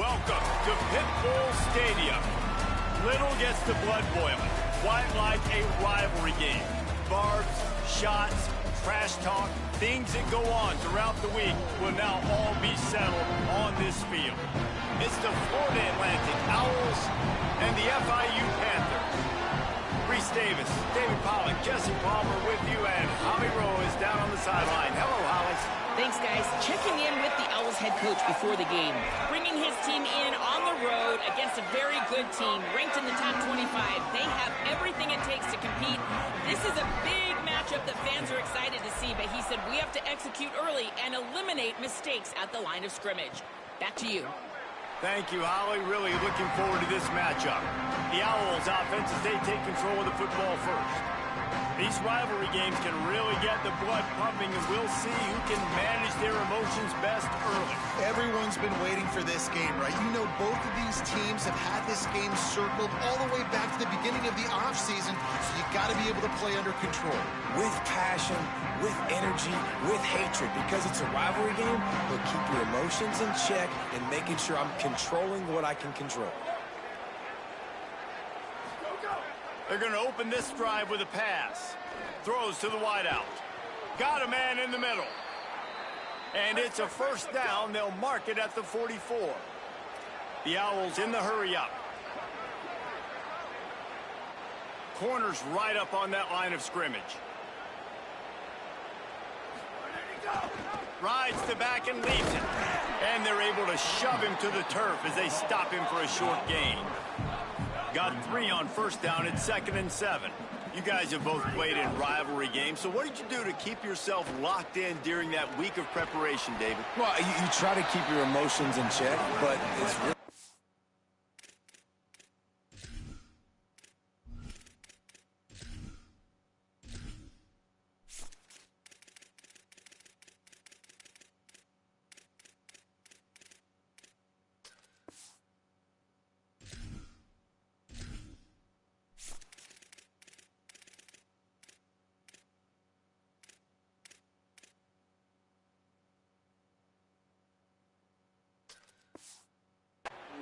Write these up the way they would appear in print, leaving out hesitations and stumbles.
Welcome to Pitbull Stadium. Little gets the blood boiling, quite like a rivalry game. Barbs, shots, trash talk, things that go on throughout the week will now all be settled on this field. It's the Florida Atlantic Owls and the FIU Panthers. Reese Davis, David Pollack, Jesse Palmer with you, and Holly Rowe is down on the sideline. Hello, Holly. Thanks, guys. Checking in with the Owls head coach before the game. Bringing his team in on the road against a very good team, ranked in the top 25. They have everything it takes to compete. This is a big matchup that fans are excited to see, but he said we have to execute early and eliminate mistakes at the line of scrimmage. Back to you. Thank you, Holly. Really looking forward to this matchup. The Owls offense as they take control of the football first. These rivalry games can really get the blood pumping, and we'll see who can manage their emotions best early. Everyone's been waiting for this game, right? You know, both of these teams have had this game circled all the way back to the beginning of the offseason, so you got to be able to play under control. With passion, with energy, with hatred, because it's a rivalry game, but keep your emotions in check and making sure I'm controlling what I can control. They're going to open this drive with a pass. Throws to the wideout. Got a man in the middle. And it's a first down. They'll mark it at the 44. The Owls in the hurry up. Corners right up on that line of scrimmage. Rides the back and leaves it. And they're able to shove him to the turf as they stop him for a short gain. Got 3 on first down at 2nd and 7. You guys have both played in rivalry games, so what did you do to keep yourself locked in during that week of preparation, David? Well, you try to keep your emotions in check, but it's really...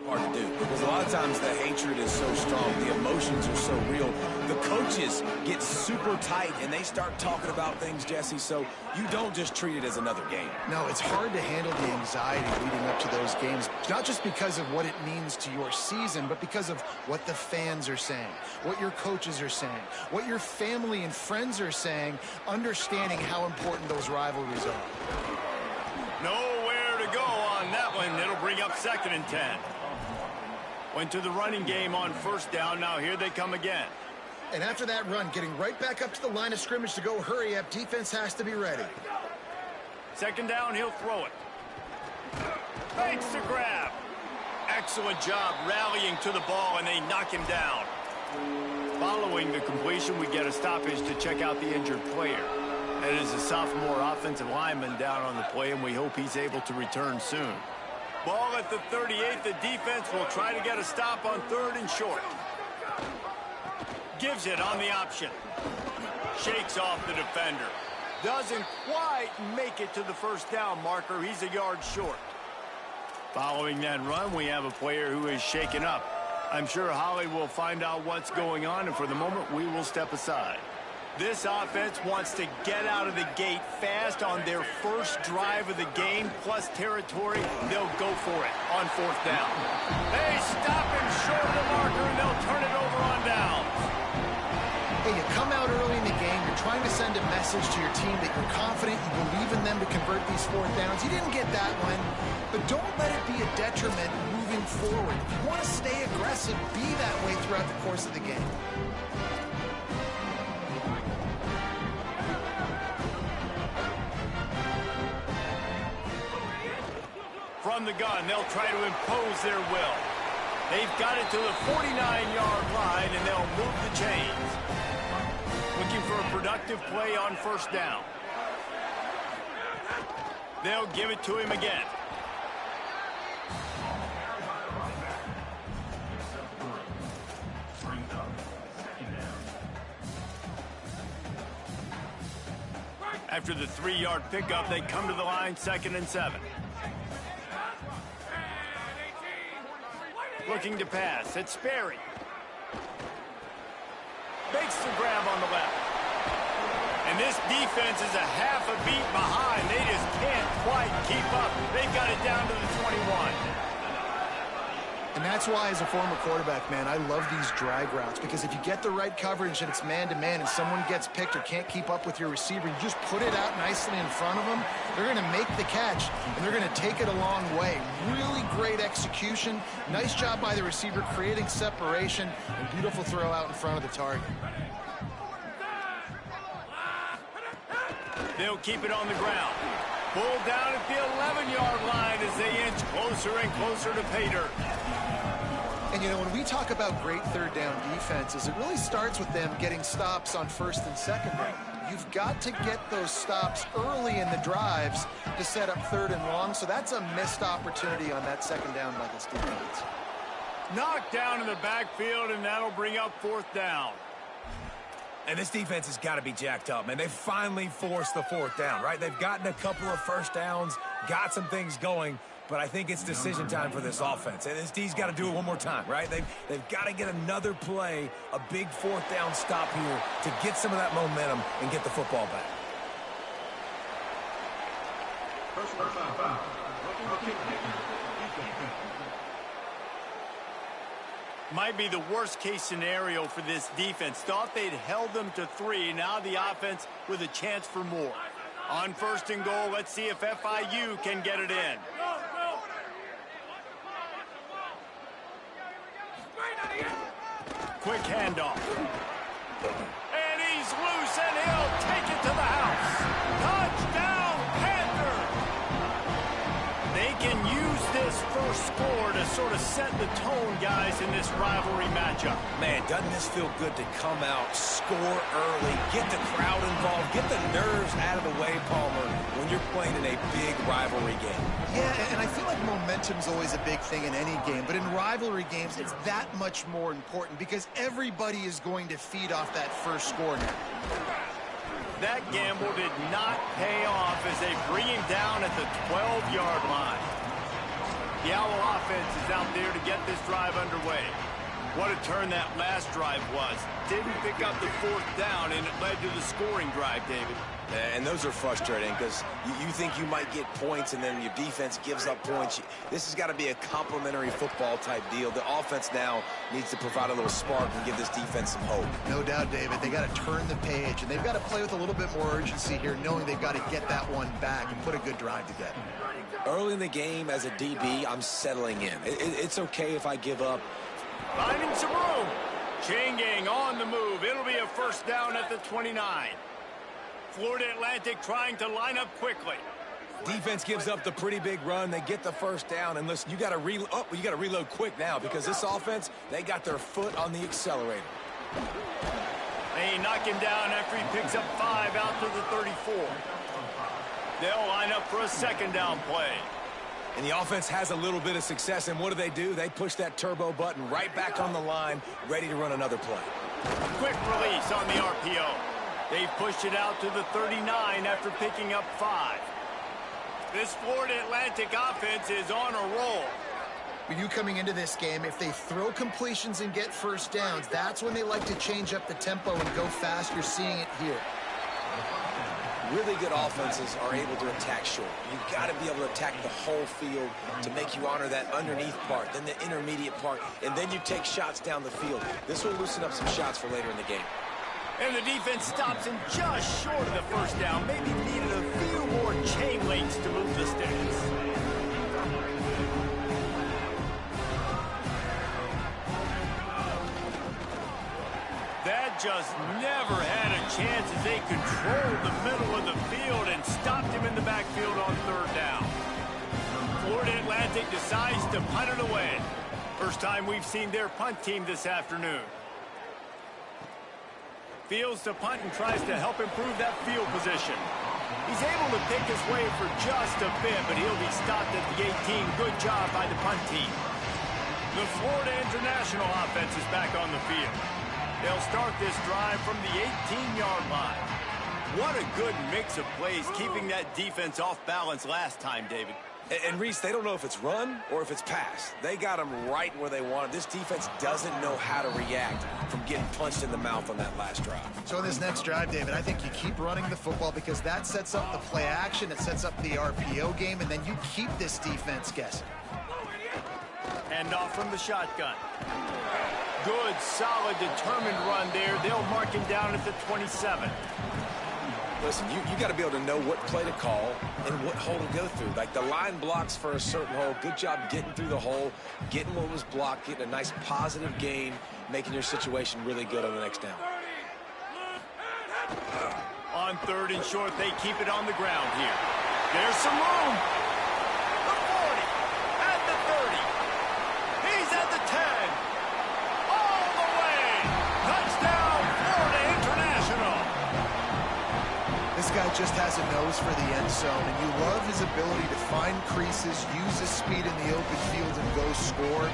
hard to do, because a lot of times the hatred is so strong, the emotions are so real, the coaches get super tight and they start talking about things, Jesse, so you don't just treat it as another game. No, it's hard to handle the anxiety leading up to those games, not just because of what it means to your season, but because of what the fans are saying, what your coaches are saying, what your family and friends are saying, understanding how important those rivalries are. Nowhere to go on that one. It'll bring up 2nd and 10. Went to the running game on first down. Now here they come again. And after that run, getting right back up to the line of scrimmage to go hurry up, defense has to be ready. 2nd down, he'll throw it. Makes the grab. Excellent job rallying to the ball, and they knock him down. Following the completion, we get a stoppage to check out the injured player. That is a sophomore offensive lineman down on the play, and we hope he's able to return soon. Ball at the 38. The defense will try to get a stop on 3rd and short. Gives it on the option. Shakes off the defender. Doesn't quite make it to the first down marker. He's a yard short. Following that run, we have a player who is shaken up. I'm sure Holly will find out what's going on, and for the moment, we will step aside. This offense wants to get out of the gate fast on their first drive of the game, plus territory. They'll go for it on 4th down. They stop him short of the marker, and they'll turn it over on downs. Hey, you come out early in the game, you're trying to send a message to your team that you're confident, you believe in them to convert these 4th downs. You didn't get that one, but don't let it be a detriment moving forward. If you want to stay aggressive, be that way throughout the course of the game. From the gun, they'll try to impose their will. They've got it to the 49-yard line, and they'll move the chains. Looking for a productive play on first down. They'll give it to him again. After the 3-yard pickup, they come to the line, 2nd and 7. Looking to pass. It's Sperry. Makes the grab on the left. And this defense is a half a beat behind. They just can't quite keep up. They've got it down to the 21. And that's why, as a former quarterback, man, I love these drag routes, because if you get the right coverage and it's man-to-man and someone gets picked or can't keep up with your receiver, you just put it out nicely in front of them, they're going to make the catch, and they're going to take it a long way. Really great execution. Nice job by the receiver creating separation, and beautiful throw out in front of the target. They'll keep it on the ground. Pulled down at the 11-yard line as they inch closer and closer to pay dirt. And, you know, when we talk about great third down defenses, it really starts with them getting stops on first and second down. You've got to get those stops early in the drives to set up third and long, so that's a missed opportunity on that second down by this defense. Knocked down in the backfield, and that'll bring up fourth down. And this defense has got to be jacked up, man. They finally forced the fourth down, right? They've gotten a couple of first downs, got some things going, but I think it's decision time for this offense. And this D's got to do it one more time, right? They've got to get another play, a big fourth down stop here to get some of that momentum and get the football back. Might be the worst-case scenario for this defense. Thought they'd held them to 3. Now the offense with a chance for more. On first and goal, let's see if FIU can get it in. Quick handoff. And he's loose, and he'll take it to the house. Touchdown, Panther! They can use this first score to sort of set the tone, guys, in this rivalry matchup. Man, doesn't this feel good to come out, score early, get the crowd involved, get the nerves out of the way, Palmer, when you're playing in a big rivalry game. Yeah, and I feel like momentum's always a big thing in any game, but in rivalry games, it's that much more important because everybody is going to feed off that first score now. That gamble did not pay off as they bring him down at the 12-yard line. The Owl offense is out there to get this drive underway. What a turn that last drive was. Didn't pick up the fourth down, and it led to the scoring drive, David. And those are frustrating because you think you might get points and then your defense gives up points. This has got to be a complimentary football type deal. The offense now needs to provide a little spark and give this defense some hope. No doubt, David. They got to turn the page, and they've got to play with a little bit more urgency here, knowing they've got to get that one back and put a good drive together. Early in the game as a DB, I'm settling in. It's okay if I give up. Finding some room. Chain gang on the move. It'll be a first down at the 29. Florida Atlantic trying to line up quickly. Defense gives up the pretty big run. They get the first down, and listen, you got to reload quick now because this offense, they got their foot on the accelerator. They knock him down after he picks up 5 out to the 34. They'll line up for a second down play. And the offense has a little bit of success, and what do? They push that turbo button right back on the line, ready to run another play. Quick release on the RPO. They've pushed it out to the 39 after picking up 5. This Florida Atlantic offense is on a roll. When you coming into this game, if they throw completions and get first downs, that's when they like to change up the tempo and go fast. You're seeing it here. Really good offenses are able to attack short. You've got to be able to attack the whole field to make you honor that underneath part, then the intermediate part, and then you take shots down the field. This will loosen up some shots for later in the game. And the defense stops him just short of the first down. Maybe needed a few more chain links to move the sticks. That just never had a chance as they controlled the middle of the field and stopped him in the backfield on third down. Florida Atlantic decides to punt it away. First time we've seen their punt team this afternoon. Fields to punt and tries to help improve that field position. He's able to pick his way for just a bit, but he'll be stopped at the 18. Good job by the punt team. The Florida International offense is back on the field. They'll start this drive from the 18-yard line. What a good mix of plays, keeping that defense off balance last time, David. And Reese, they don't know if it's run or if it's pass. They got them right where they want it. This defense doesn't know how to react from getting punched in the mouth on that last drive. So in this next drive, David, I think you keep running the football because that sets up the play action, it sets up the RPO game, and then you keep this defense guessing. Hand off from the shotgun. Good, solid, determined run there. They'll mark him down at the 27. Listen, you got to be able to know what play to call and what hole to go through. Like the line blocks for a certain hole. Good job getting through the hole, getting what was blocked, getting a nice positive gain, making your situation really good on the next down. On 3rd and short, they keep it on the ground here. There's some room. The 40, at the 30. He's at the 10. All the way. Touchdown, Florida International. This guy just has a nose for the end zone, and you love his ability to find creases, use his speed in the open field, and go score.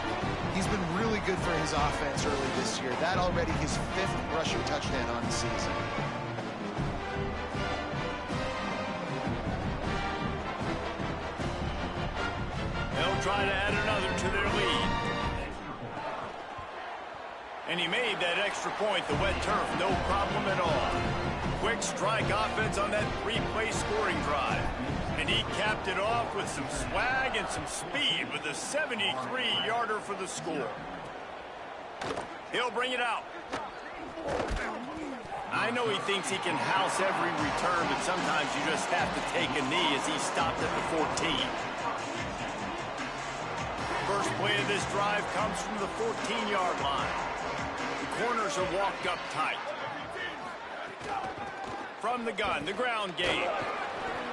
He's been really good for his offense early this year. That already his 5th rushing touchdown on the season. They'll try to add another to their lead. And he made that extra point, the wet turf, no problem at all. Quick strike offense on that 3-play scoring drive. And he capped it off with some swag and some speed with a 73-yarder for the score. He'll bring it out. I know he thinks he can house every return, but sometimes you just have to take a knee as he stopped at the 14. First play of this drive comes from the 14-yard line. The corners are walked up tight. From the gun, the ground game.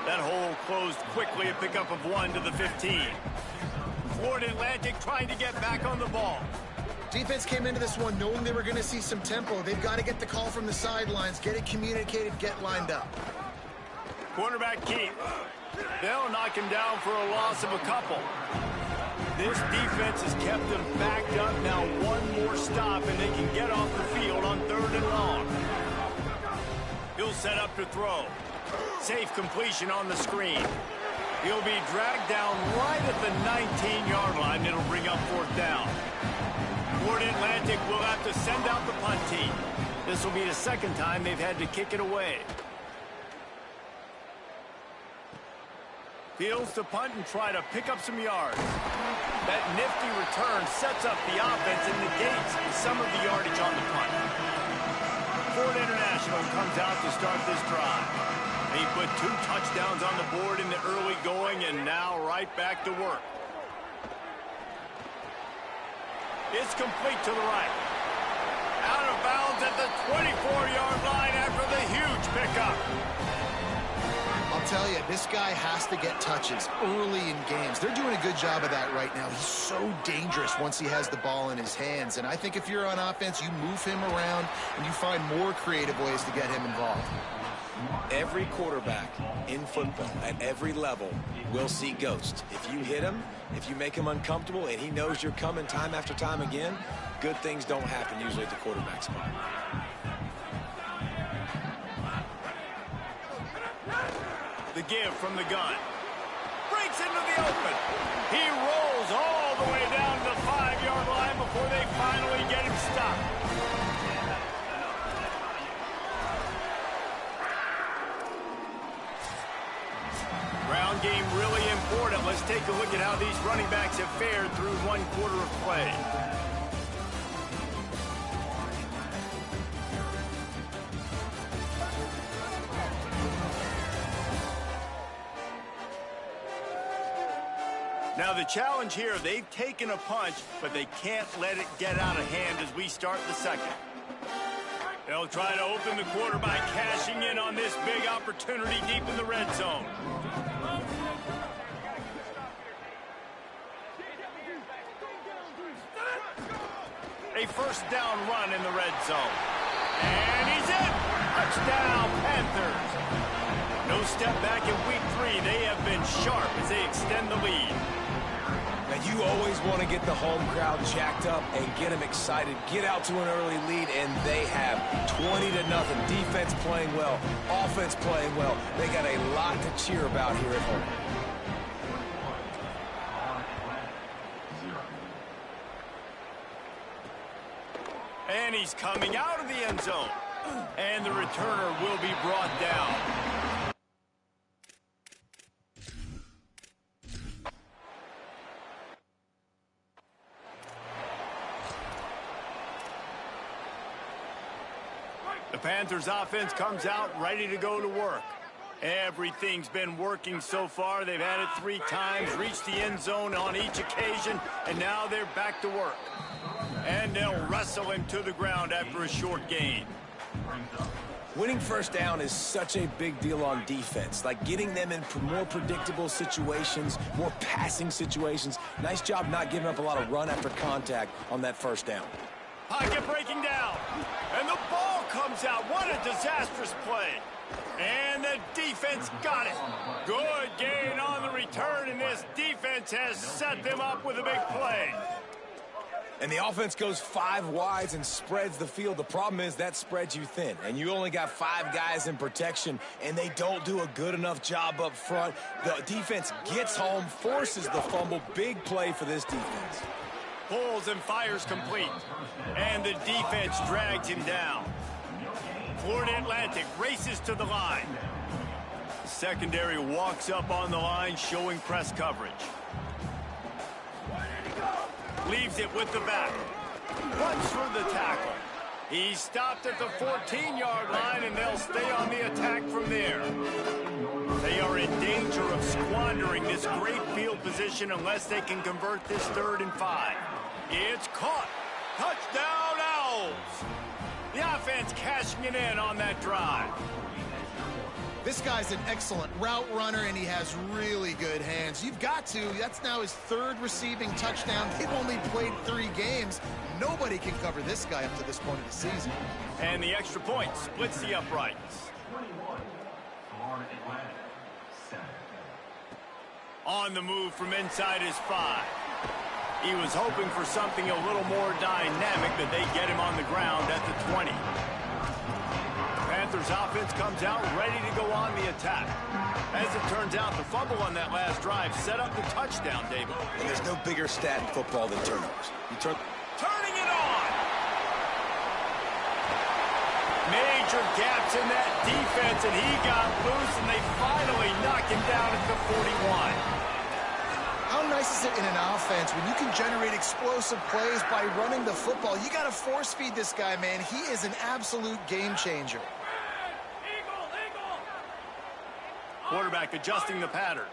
That hole closed quickly, a pickup of 1 to the 15. Florida Atlantic trying to get back on the ball. Defense came into this one knowing they were going to see some tempo. They've got to get the call from the sidelines, get it communicated, get lined up. Quarterback keep. They'll knock him down for a loss of a couple. This defense has kept them backed up. Now one more stop, and they can get off the field on 3rd and long. He'll set up to throw. Safe completion on the screen. He'll be dragged down right at the 19-yard line. It'll bring up 4th down. Florida Atlantic will have to send out the punt team. This will be the 2nd time they've had to kick it away. Fields to punt and try to pick up some yards. That nifty return sets up the offense and negates some of the yardage on the punt. Florida International comes out to start this drive. They put 2 touchdowns on the board in the early going and now right back to work. It's complete to the right. Out of bounds at the 24-yard line after the huge pickup. I'll tell you, this guy has to get touches early in games. They're doing a good job of that right now. He's so dangerous once he has the ball in his hands. And I think if you're on offense, you move him around and you find more creative ways to get him involved. Every quarterback in football at every level will see ghosts. If you hit him, if you make him uncomfortable and he knows you're coming time after time again, good things don't happen usually at the quarterback spot. The give from the gun. Breaks into the open. He rolls all the way down to the 5-yard line before they finally get him stopped. Ground game really important. Let's take a look at how these running backs have fared through 1 quarter of play. Now the challenge here, they've taken a punch, but they can't let it get out of hand as we start the 2nd. They'll try to open the quarter by cashing in on this big opportunity deep in the red zone. A 1st down run in the red zone. And he's in! Touchdown, Panthers! No step back in week 3. They have been sharp as they extend the lead. Now, you always want to get the home crowd jacked up and get them excited. Get out to an early lead, and they have 20-0. Defense playing well, offense playing well. They got a lot to cheer about here at home. And he's coming out of the end zone. And the returner will be brought down. The Panthers offense comes out ready to go to work. Everything's been working so far. They've had it 3 times, reached the end zone on each occasion, and now they're back to work. And they'll wrestle him to the ground after a short gain. Winning first down is such a big deal on defense, like getting them in more predictable situations, more passing situations. Nice job not giving up a lot of run after contact on that first down. Pocket breaking down, and the ball comes out. What a disastrous play. And the defense got it. Good gain on the return, and this defense has set them up with a big play. And the offense goes 5 wides and spreads the field. The problem is that spreads you thin, and you only got 5 guys in protection, and they don't do a good enough job up front. The defense gets home, forces the fumble. Big play for this defense. Pulls and fires complete. And the defense drags him down. Florida Atlantic races to the line. The secondary walks up on the line, showing press coverage. Leaves it with the back. Runs for the tackle. He's stopped at the 14-yard line, and they'll stay on the attack from there. They are in danger of squandering this great field position unless they can convert this 3rd and 5. It's caught. Touchdown, Owls. The offense cashing it in on that drive. This guy's an excellent route runner, and he has really good hands. You've got to. That's now his 3rd receiving touchdown. They've only played 3 games. Nobody can cover this guy up to this point of the season. And the extra point splits the uprights. On the move from inside his 5. He was hoping for something a little more dynamic, but they get him on the ground at the 20. Panthers offense comes out ready to go on the attack. As it turns out, the fumble on that last drive set up the touchdown, David. And there's no bigger stat in football than turnovers. Turning it on! Major gaps in that defense, and he got loose, and they finally knock him down at the 41. How nice is it in an offense when you can generate explosive plays by running the football? You got to force feed this guy, man. He is an absolute game changer. Quarterback adjusting the pattern.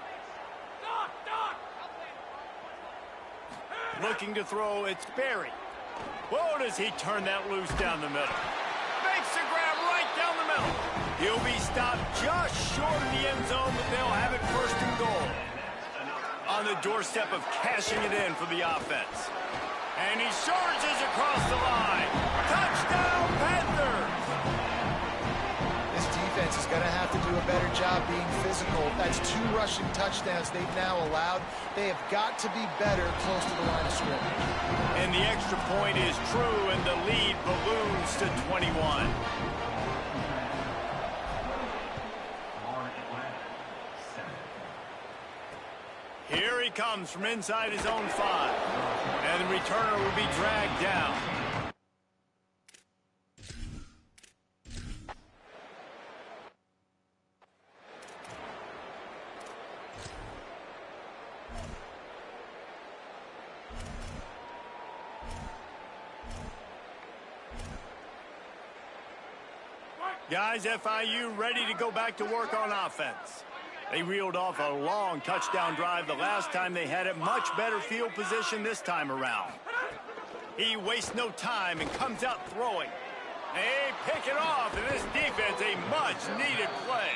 Looking to throw, it's Berry. Whoa, does he turn that loose down the middle? Makes the grab right down the middle. He'll be stopped just short of the end zone, but they'll have it 1st and goal. On the doorstep of cashing it in for the offense. And he charges across the line. Touchdown, Panthers! This defense is going to have to do a better job being physical. That's 2 rushing touchdowns they've now allowed. They have got to be better close to the line of scrimmage. And the extra point is true, and the lead balloons to 21. Here he comes from inside his own 5. And the returner will be dragged down. Guys, FIU ready to go back to work on offense. They reeled off a long touchdown drive the last time they had it. Much better field position this time around. He wastes no time and comes out throwing. They pick it off, and this defense, a much-needed play.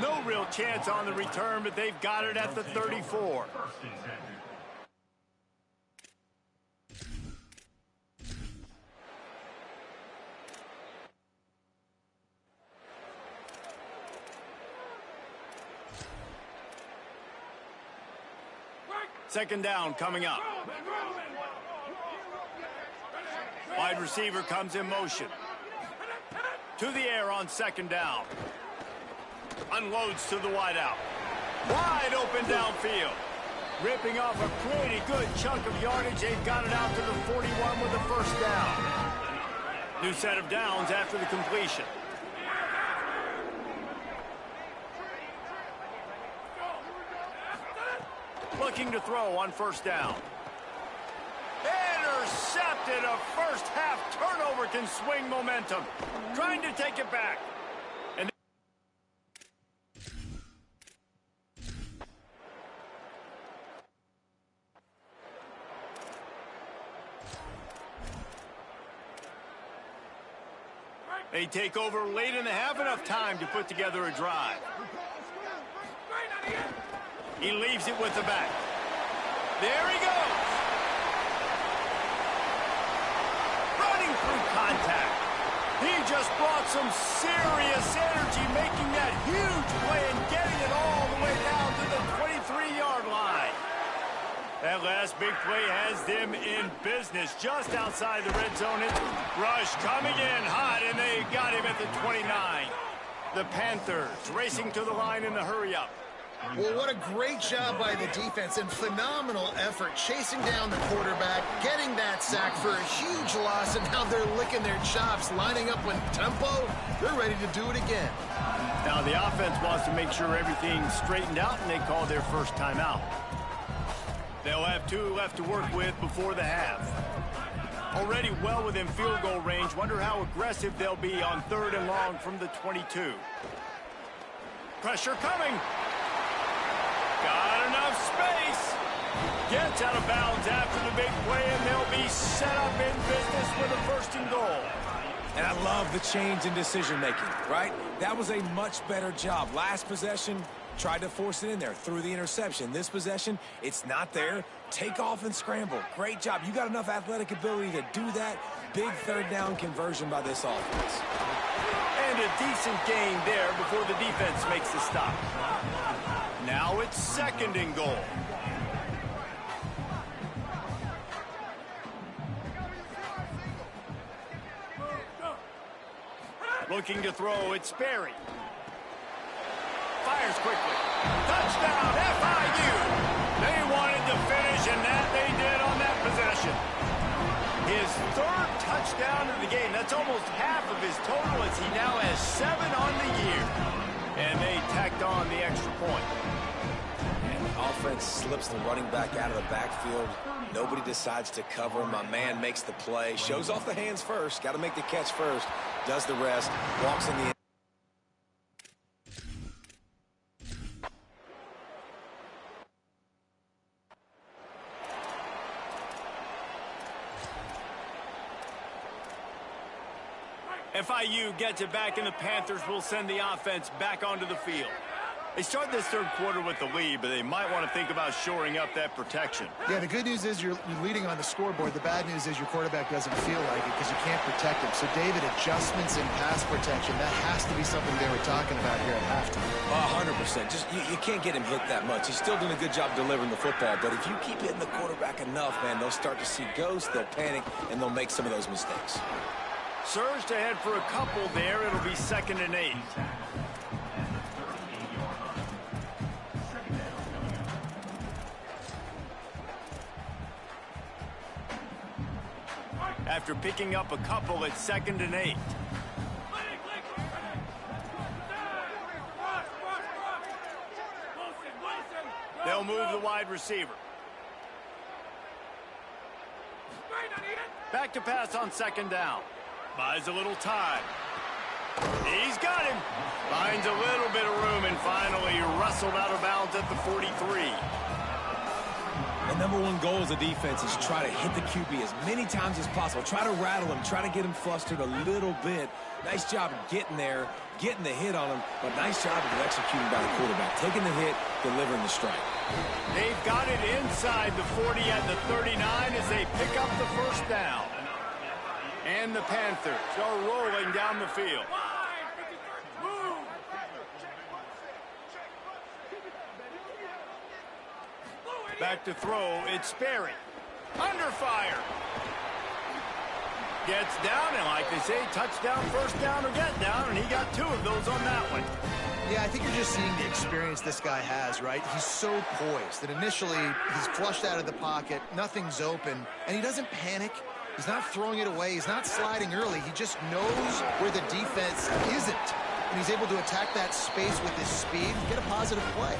No real chance on the return, but they've got it at the 34. Second down coming up. Wide receiver comes in motion. To the air on second down. Unloads to the wideout. Wide open downfield. Ripping off a pretty good chunk of yardage. They've got it out to the 41 with the 1st down. New set of downs after the completion. Looking to throw on first down. Intercepted. A first half turnover can swing momentum. Trying to take it back. And they take over late in the half, enough time to put together a drive. He leaves it with the back. There he goes. Running through contact. He just brought some serious energy, making that huge play and getting it all the way down to the 23-yard line. That last big play has them in business just outside the red zone. Rush coming in hot, and they got him at the 29. The Panthers racing to the line in the hurry-up. Well, what a great job by the defense and phenomenal effort chasing down the quarterback, getting that sack for a huge loss, and now they're licking their chops, lining up with tempo. They're ready to do it again. Now the offense wants to make sure everything's straightened out, and they call their first timeout. They'll have 2 left to work with before the half. Already well within field goal range. Wonder how aggressive they'll be on 3rd and long from the 22. Pressure coming. Got enough space. Gets out of bounds after the big play, and they'll be set up in business with a 1st and goal. And I love the change in decision-making, right? That was a much better job. Last possession, tried to force it in there, threw the interception. This possession, it's not there. Take off and scramble. Great job. You got enough athletic ability to do that. Big 3rd down conversion by this offense. And a decent gain there before the defense makes the stop. Now it's 2nd and goal. Looking to throw, it's Sperry. Fires quickly. Touchdown, FIU. They wanted to finish, and that they did on that possession. His 3rd touchdown of the game. That's almost half of his total, as he now has 7 on the year. And they tacked on the extra point. And the offense slips the running back out of the backfield. Nobody decides to cover him. My man makes the play. Shows off the hands first. Got to make the catch first. Does the rest. Walks in the FIU gets it back, and the Panthers will send the offense back onto the field. They start this 3rd quarter with the lead, but they might want to think about shoring up that protection. Yeah, the good news is you're leading on the scoreboard. The bad news is your quarterback doesn't feel like it because you can't protect him. So, David, adjustments in pass protection, that has to be something they were talking about here at halftime. 100%. Just you can't get him hit that much. He's still doing a good job delivering the football, but if you keep hitting the quarterback enough, man, they'll start to see ghosts, they'll panic, and they'll make some of those mistakes. Surged ahead for a couple there. It'll be 2nd and 8. After picking up a couple, it's 2nd and 8. They'll move the wide receiver. Back to pass on 2nd down. Buys a little time. He's got him. Finds a little bit of room and finally wrestled out of bounds at the 43. The #1 goal as a defense is try to hit the QB as many times as possible. Try to rattle him. Try to get him flustered a little bit. Nice job getting there, getting the hit on him, but nice job of executing by the quarterback. Taking the hit, delivering the strike. They've got it inside the 40 at the 39 as they pick up the 1st down. And the Panthers are rolling down the field. Back to throw, it's Sperry. Under fire. Gets down, and like they say, touchdown, 1st down, or get down, and he got 2 of those on that one. Yeah, I think you're just seeing the experience this guy has, right? He's so poised that initially he's flushed out of the pocket, nothing's open, and he doesn't panic. He's not throwing it away. He's not sliding early. He just knows where the defense isn't. And he's able to attack that space with his speed and get a positive play.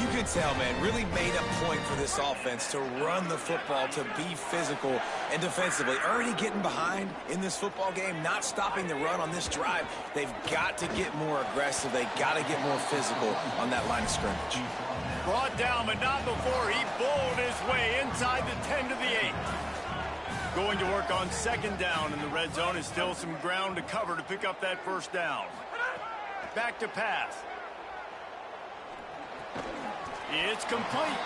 You could tell, man, really made a point for this offense to run the football, to be physical and defensively. Already getting behind in this football game, not stopping the run on this drive. They've got to get more aggressive. They've got to get more physical on that line of scrimmage. Brought down, but not before he bowled his way inside the 10 to the 8. Going to work on second down in the red zone. Is still some ground to cover to pick up that first down. Back to pass. It's complete.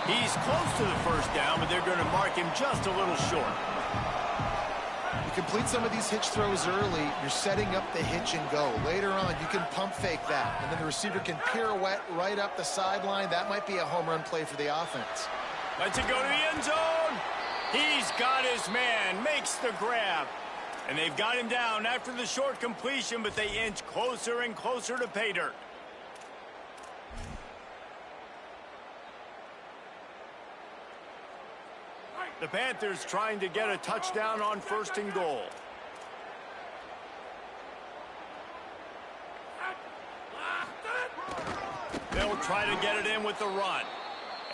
He's close to the first down, but they're going to mark him just a little short. You complete some of these hitch throws early, you're setting up the hitch and go. Later on, you can pump fake that, and then the receiver can pirouette right up the sideline. That might be a home run play for the offense. Lets it go to the end zone. He's got his man, makes the grab. And they've got him down after the short completion, but they inch closer and closer to pay dirt. The Panthers trying to get a touchdown on first and goal. They'll try to get it in with the run.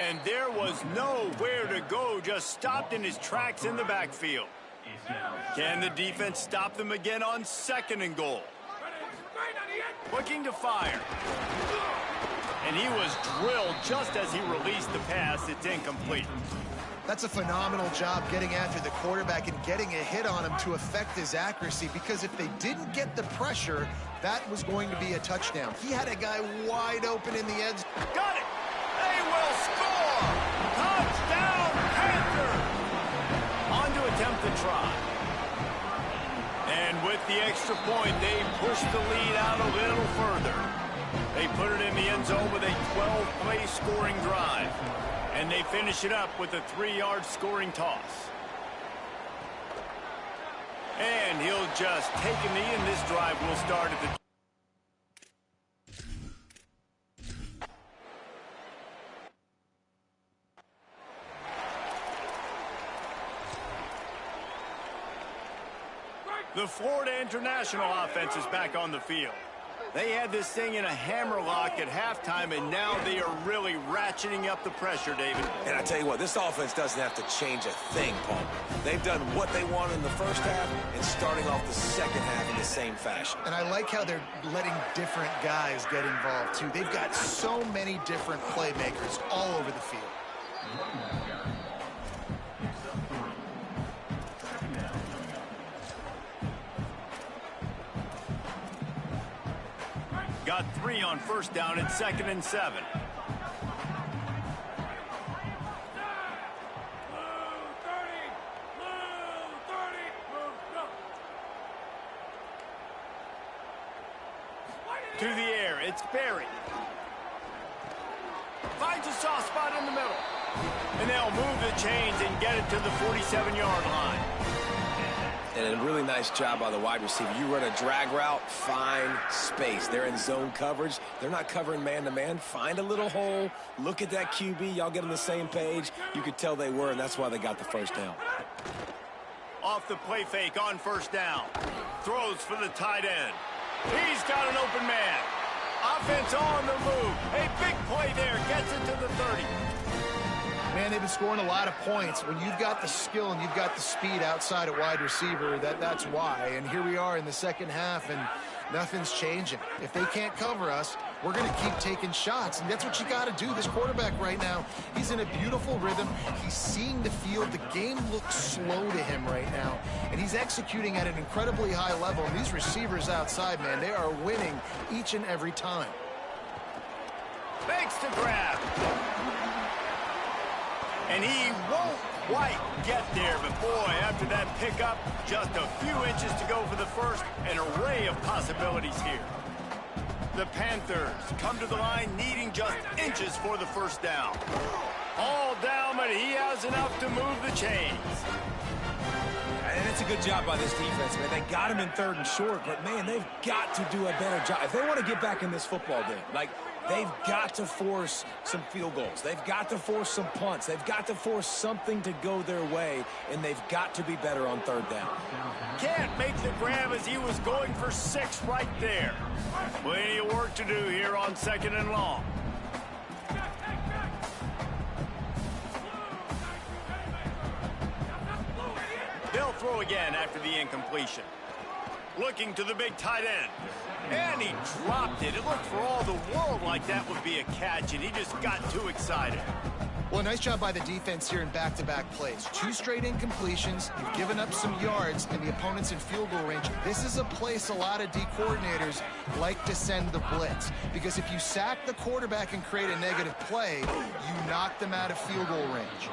And there was nowhere to go, just stopped in his tracks in the backfield. Can the defense stop them again on second and goal? Looking to fire. And he was drilled just as he released the pass. It's incomplete. That's a phenomenal job getting after the quarterback and getting a hit on him to affect his accuracy, because if they didn't get the pressure, that was going to be a touchdown. He had a guy wide open in the edge. Got it! They will score! Touchdown, Panthers! On to attempt the try. And with the extra point, they push the lead out a little further. They put it in the end zone with a 12-play scoring drive. And they finish it up with a 3-yard scoring toss. And he'll just take a knee, and this drive will start at the... The Florida International offense is back on the field. They had this thing in a hammerlock at halftime, and now they are really ratcheting up the pressure, David. And I tell you what, this offense doesn't have to change a thing, Paul. They've done what they wanted in the first half and starting off the second half in the same fashion. And I like how they're letting different guys get involved, too. They've got so many different playmakers all over the field. Got 3 on first down at 2nd and 7. To the air, it's Barry. Finds a soft spot in the middle. And they'll move the chains and get it to the 47-yard line. And a really nice job by the wide receiver. You run a drag route, find space. They're in zone coverage. They're not covering man-to-man. Find a little hole. Look at that QB. Y'all get on the same page. You could tell they were, and that's why they got the first down. Off the play fake on first down. Throws for the tight end. He's got an open man. Offense on the move. A big play there. Gets it to the 30. Man, they've been scoring a lot of points. When you've got the skill and you've got the speed outside at wide receiver, that's why. And here we are in the second half, and nothing's changing. If they can't cover us, we're going to keep taking shots, and that's what you got to do. This quarterback right now, he's in a beautiful rhythm. He's seeing the field. The game looks slow to him right now, and he's executing at an incredibly high level. And these receivers outside, man, they are winning each and every time. Makes the grab. And he won't quite get there, but boy, after that pickup, just a few inches to go for the first. An array of possibilities here. The Panthers come to the line needing just inches for the first down. All down, but he has enough to move the chains. And it's a good job by this defense, man. They got him in 3rd and short, but, man, they've got to do a better job. If they want to get back in this football game, like, They've got to force some field goals. They've got to force some punts. They've got to force something to go their way, and they've got to be better on third down. Can't make the grab as he was going for 6 right there. Plenty of work to do here on 2nd and long. They'll throw again after the incompletion. Looking to the big tight end. And he dropped it. It looked for all the world like that would be a catch, and he just got too excited. Well, nice job by the defense here in back-to-back plays. 2 straight incompletions. You've given up some yards, and the opponent's in field goal range. This is a place a lot of D coordinators like to send the blitz, because if you sack the quarterback and create a negative play, you knock them out of field goal range.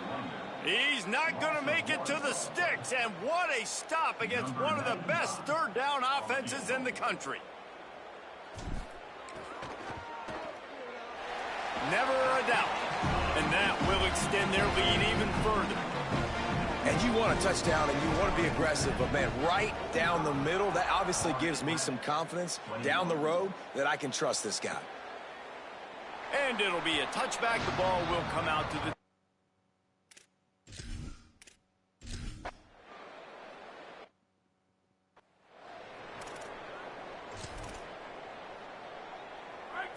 He's not going to make it to the sticks, and what a stop against one of the best third down offenses in the country. Never a doubt, and that will extend their lead even further. And you want a touchdown, and you want to be aggressive, but, man, right down the middle, that obviously gives me some confidence down the road that I can trust this guy. And it'll be a touchback. The ball will come out to the...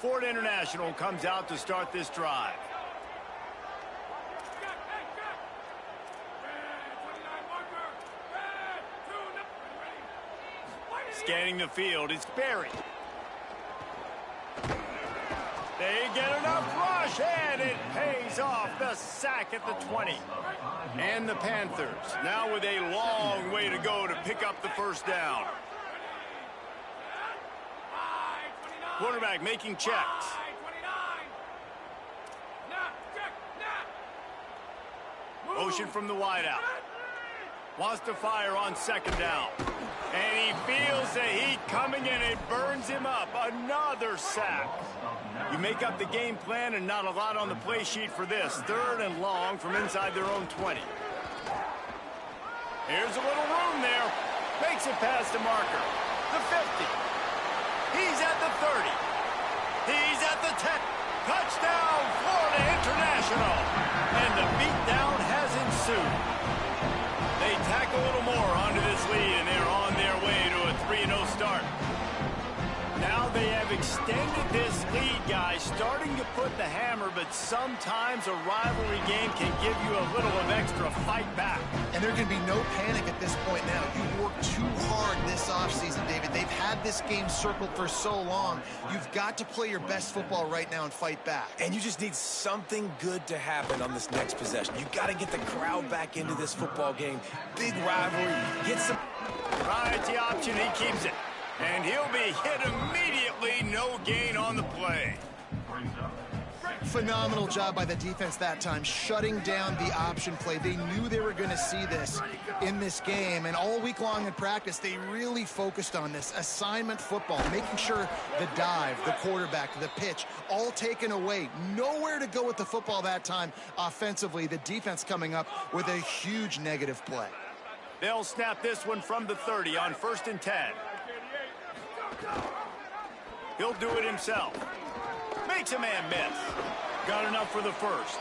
Ford International comes out to start this drive. Scanning the field, it's Barry. They get enough rush, and it pays off. The sack at the 20. And the Panthers now with a long way to go to pick up the first down. Quarterback making checks. Motion from the wideout. Wants to fire on 2nd down. And he feels the heat coming, and it burns him up. Another sack. You make up the game plan, and not a lot on the play sheet for this. 3rd and long from inside their own 20. Here's a little room there. Makes it past the marker. The 50. He's at the 30. He's at the 10. Touchdown, Florida International. And the beatdown has ensued. They tack a little more onto this lead, and they're on their way to a 3-0 start. Now they have extended this lead, guys, starting to put the hammer, but sometimes a rivalry game can give you a little of extra fight back. And there can be no panic at this point now. You worked too hard this offseason, David. They've had this game circled for so long. You've got to play your best football right now and fight back. And you just need something good to happen on this next possession. You've got to get the crowd back into this football game. Big rivalry. Get some... Rides the option. He keeps it. And he'll be hit immediately. No gain on the play. Phenomenal job by the defense that time, shutting down the option play. They knew they were going to see this in this game, and all week long in practice, they really focused on this assignment football, making sure the dive, the quarterback, the pitch, all taken away. Nowhere to go with the football that time offensively. The defense coming up with a huge negative play. They'll snap this one from the 30 on 1st and 10. He'll do it himself. Makes a man miss. Got enough for the first.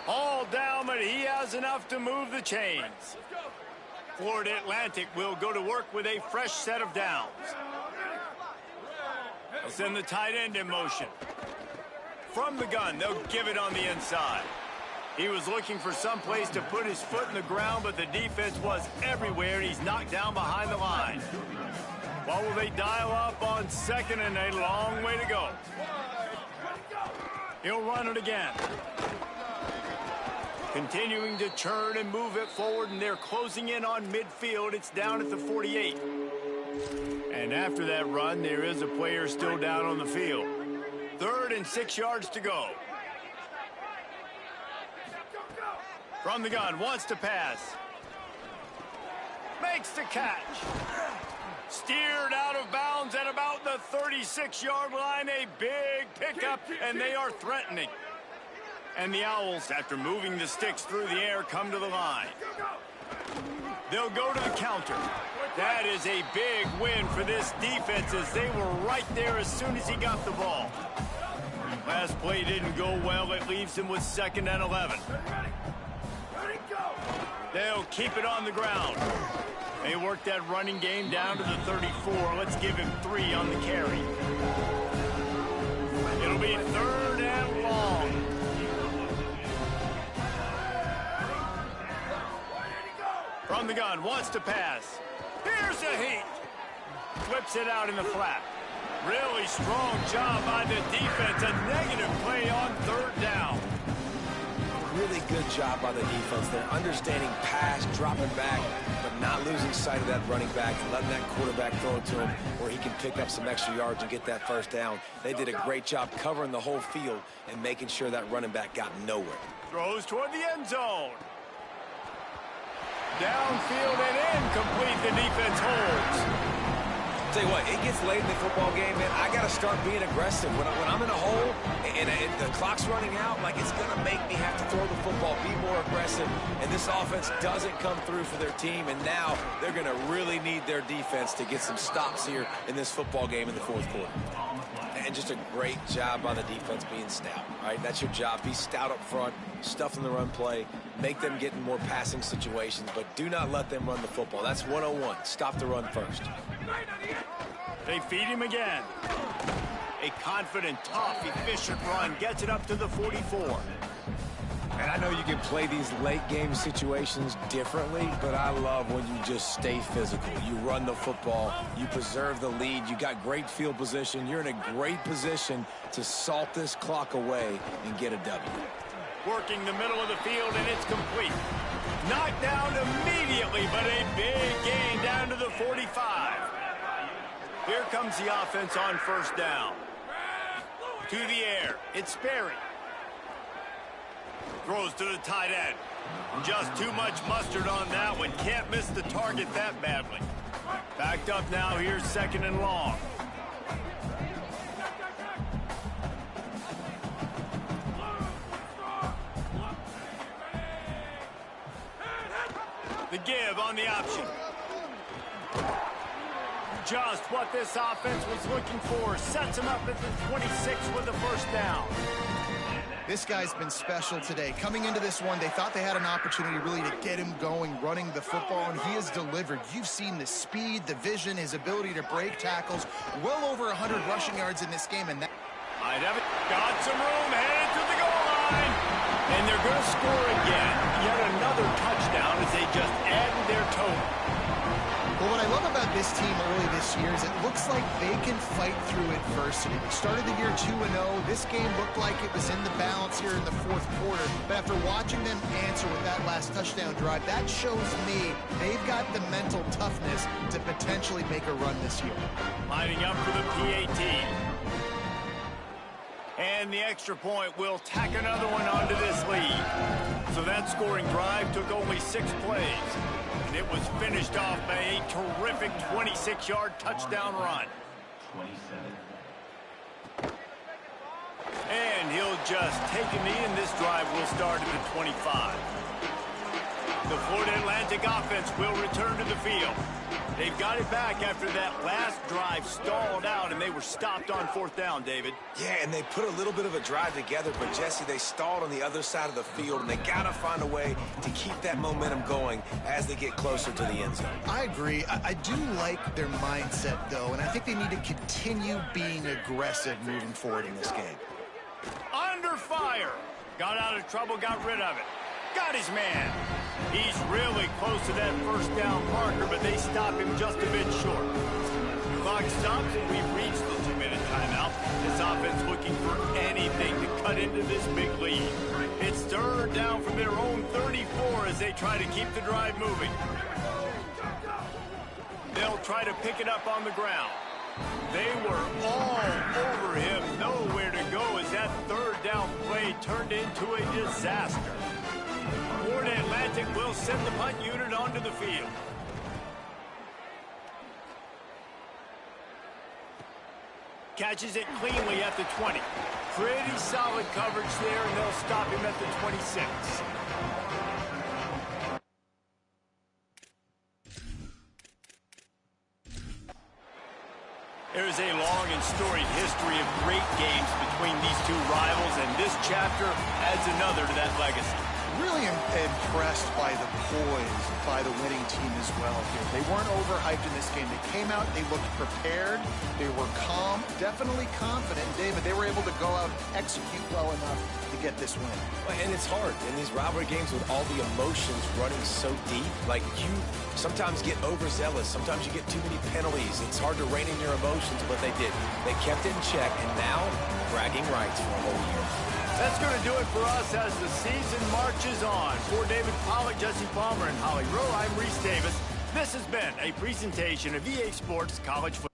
All down, but he has enough to move the chains. Florida Atlantic will go to work with a fresh set of downs. They'll send the tight end in motion. From the gun, they'll give it on the inside. He was looking for some place to put his foot in the ground, but the defense was everywhere, and he's knocked down behind the line. What will they dial up on 2nd and a long way to go? He'll run it again. Continuing to churn and move it forward, and they're closing in on midfield. It's down at the 48. And after that run, there is a player still down on the field. 3rd and 6 yards to go. From the gun, wants to pass. Makes the catch. Steered out of bounds at about the 36-yard line. A big pickup, and they are threatening. And the Owls, after moving the sticks through the air, come to the line. They'll go to the counter. That is a big win for this defense, as they were right there as soon as he got the ball. Last play didn't go well. It leaves him with 2nd and 11. They'll keep it on the ground. They work that running game down to the 34. Let's give him 3 on the carry. It'll be 3rd and long. From the gun, wants to pass. Here's a heat. Flips it out in the flat. Really strong job by the defense. A negative play on 3rd down. Really good job by the defense. They're understanding pass, dropping back, but not losing sight of that running back and letting that quarterback throw it to him where he can pick up some extra yards and get that 1st down. They did a great job covering the whole field and making sure that running back got nowhere. Throws toward the end zone. Downfield and incomplete. The defense holds. Tell you what, it gets late in the football game, man. I got to start being aggressive. When I'm in a hole and the clock's running out, like, it's going to make me have to throw the football, be more aggressive. And this offense doesn't come through for their team, and now they're going to really need their defense to get some stops here in this football game in the 4th quarter. And just a great job by the defense being stout, right? That's your job. Be stout up front, stuff in the run play, make them get in more passing situations, but do not let them run the football. That's 101. Stop the run first. They feed him again. A confident, tough, efficient run gets it up to the 44. And I know you can play these late game situations differently, but I love when you just stay physical. You run the football, you preserve the lead, you got great field position, you're in a great position to salt this clock away and get a W. Working the middle of the field, and it's complete. Knocked down immediately, but a big gain down to the 45. Here comes the offense on 1st down. To the air, it's Sperry. Throws to the tight end. Just too much mustard on that one. Can't miss the target that badly. Backed up now. Here's 2nd and long. The give on the option. Just what this offense was looking for. Sets him up at the 26 with the 1st down. This guy's been special today. Coming into this one, they thought they had an opportunity really to get him going, running the football, and he has delivered. You've seen the speed, the vision, his ability to break tackles. Well over 100 rushing yards in this game, and that Might have it. Got some room, headed to the goal line. And they're going to score again. Yet another touchdown as they just added their total. Well, what I love about this team early this year is it looks like they can fight through adversity. They started the year 2-0. This game looked like it was in the balance here in the 4th quarter. But after watching them answer with that last touchdown drive, that shows me they've got the mental toughness to potentially make a run this year. Lining up for the PAT. And the extra point will tack another one onto this lead. So that scoring drive took only 6 plays. And it was finished off by a terrific 26-yard touchdown run. And he'll just take a knee, and this drive will start at the 25. The Florida Atlantic offense will return to the field. They've got it back after that last drive stalled out, and they were stopped on 4th down, David. Yeah, and they put a little bit of a drive together, but, Jesse, they stalled on the other side of the field, and they got to find a way to keep that momentum going as they get closer to the end zone. I agree. I do like their mindset, though, and I think they need to continue being aggressive moving forward in this game. Under fire. Got out of trouble, got rid of it. Got his man. He's really close to that 1st down marker, but they stop him just a bit short. Clock stops, and we've reached the 2-minute timeout. This offense looking for anything to cut into this big lead. It's 3rd down from their own 34 as they try to keep the drive moving. They'll try to pick it up on the ground. They were all over him. Nowhere to go as that 3rd down play turned into a disaster. Florida Atlantic will send the punt unit onto the field. Catches it cleanly at the 20. Pretty solid coverage there, and they'll stop him at the 26. There is a long and storied history of great games between these two rivals, and this chapter adds another to that legacy. Really impressed by the poise by the winning team as well here. They weren't overhyped in this game. They came out, they looked prepared, they were calm, definitely confident. And David, they were able to go out and execute well enough to get this win. And it's hard in these rivalry games with all the emotions running so deep. Like, you sometimes get overzealous. Sometimes you get too many penalties. It's hard to rein in your emotions, but they did. They kept it in check, and now bragging rights for a whole year. That's going to do it for us as the season marches on. For David Pollack, Jesse Palmer, and Holly Rowe, I'm Reese Davis. This has been a presentation of EA Sports College Football.